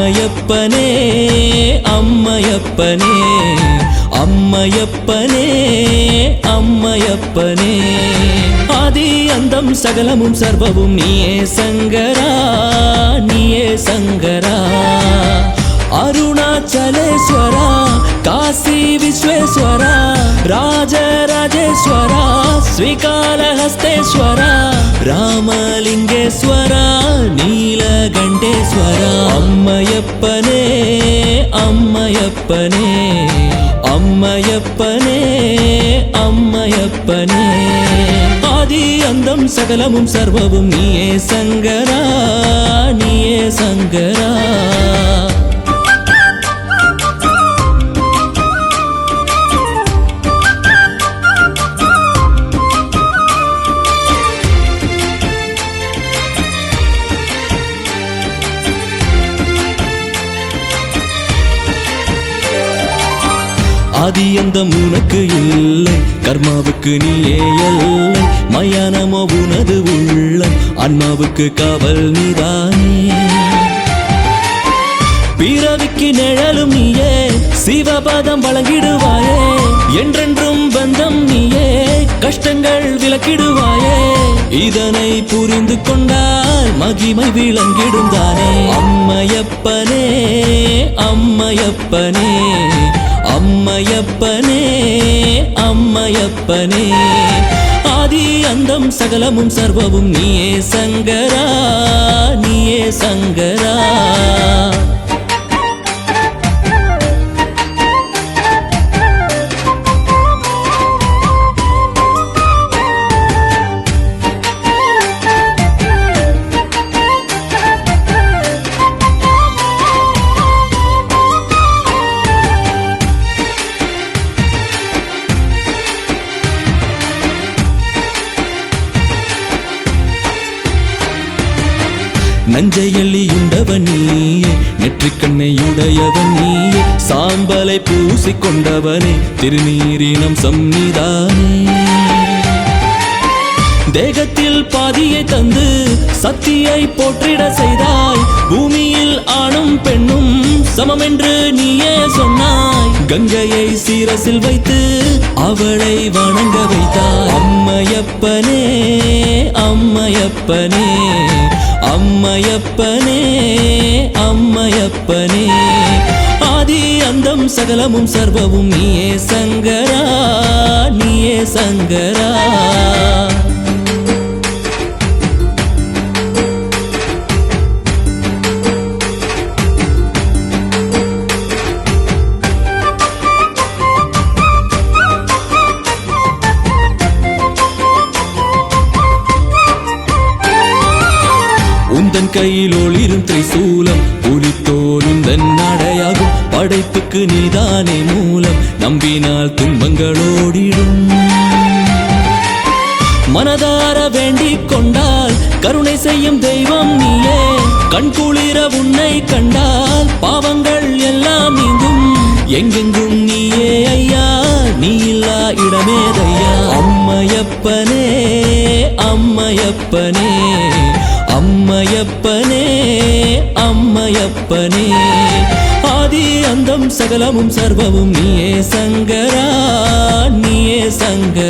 அம்மையப்பனே அம்மையப்பனே அம்மையப்பனே அம்மையப்பனே ஆதி அந்தம் சகலமும் சர்வமும் நீயே சங்கரா நீயே சங்கரா அருணாச்சலேஸ்வரா காசி விஸ்வேஸ்வரா ராஜராஜேஸ்வரா ஸ்ரீகாளஹஸ்தேஸ்வரா ராமலிங்கேஸ்வரா நீலகண்டேஸ்வரா அம்மையப்பனே அம்மையப்பனே அம்மையப்பனே அம்மையப்பனே ஆதி அந்தம் சகலமும் சர்வமும் நீயே சங்கரா நீயே சங்கரா ஆதி அந்தம் உனக்கு இல்லை கர்மாவுக்கு நீயே எல்லை மயானமோ உனது உள்ளம் ஆன்மாவுக்கு காவல் நீதானே பிறவிக்கு நிழலும் நீயே சிவபாதம் வழங்கிடுவாயே என்றென்றும் பந்தம் நீயே கஷ்டங்கள் விலக்கிடுவாயே இதனை புரிந்து கொண்டால் மகிமை விளங்கிடும் தானே அம்மையப்பனே அம்மையப்பனே அம்மையப்பனே அம்மையப்பனே ஆதி அந்தம் சகலமும் சர்வமும் நீயே சங்கரா நீயே சங்கரா நஞ்சையள்ளியுண்டவன் நீயே நெற்றிக்கண்ணையுடையவன் நீயே சாம்பலை பூசிக்கொண்டவனே திருநீரினம் சம்னிதானே தேகத்தில் பாதியை தந்து சக்தியை போற்றிட செய்தாய் பூமியில் ஆணும் பெண்ணும் சமமென்று நீயே சொன்னாய் கங்கையை சீரசில் வைத்து அவளை வணங்க வைத்தாய் அம்மையப்பனே அம்மையப்பனே அம்மையப்பனே அம்மையப்பனே ஆதி அந்தம் சகலமும் சர்வமும் நீயே சங்கரா நீயே சங்கரா உந்தன் கையில் ஒளிரும் திரிசூலம் புலித்தோலும் தன் நடையாகும் படைப்புக்கு நீதானே மூலம் நம்பினால் துன்பங்களோடிடும் மனதார வேண்டிக் கொண்டால் கருணை செய்யும் தெய்வம் நீயே கண்குளிர உன்னை கண்டால் பாவங்கள் எல்லாம் நீங்கும் எங்கெங்கும் நீயே ஐயா நீ இல்லா இடமேதையா அம்மையப்பனே அம்மையப்பனே அம்மையப்பனே அம்மையப்பனே ஆதி அந்தம் சகலமும் சர்வமும் நீயே சங்கரா நீயே சங்கரா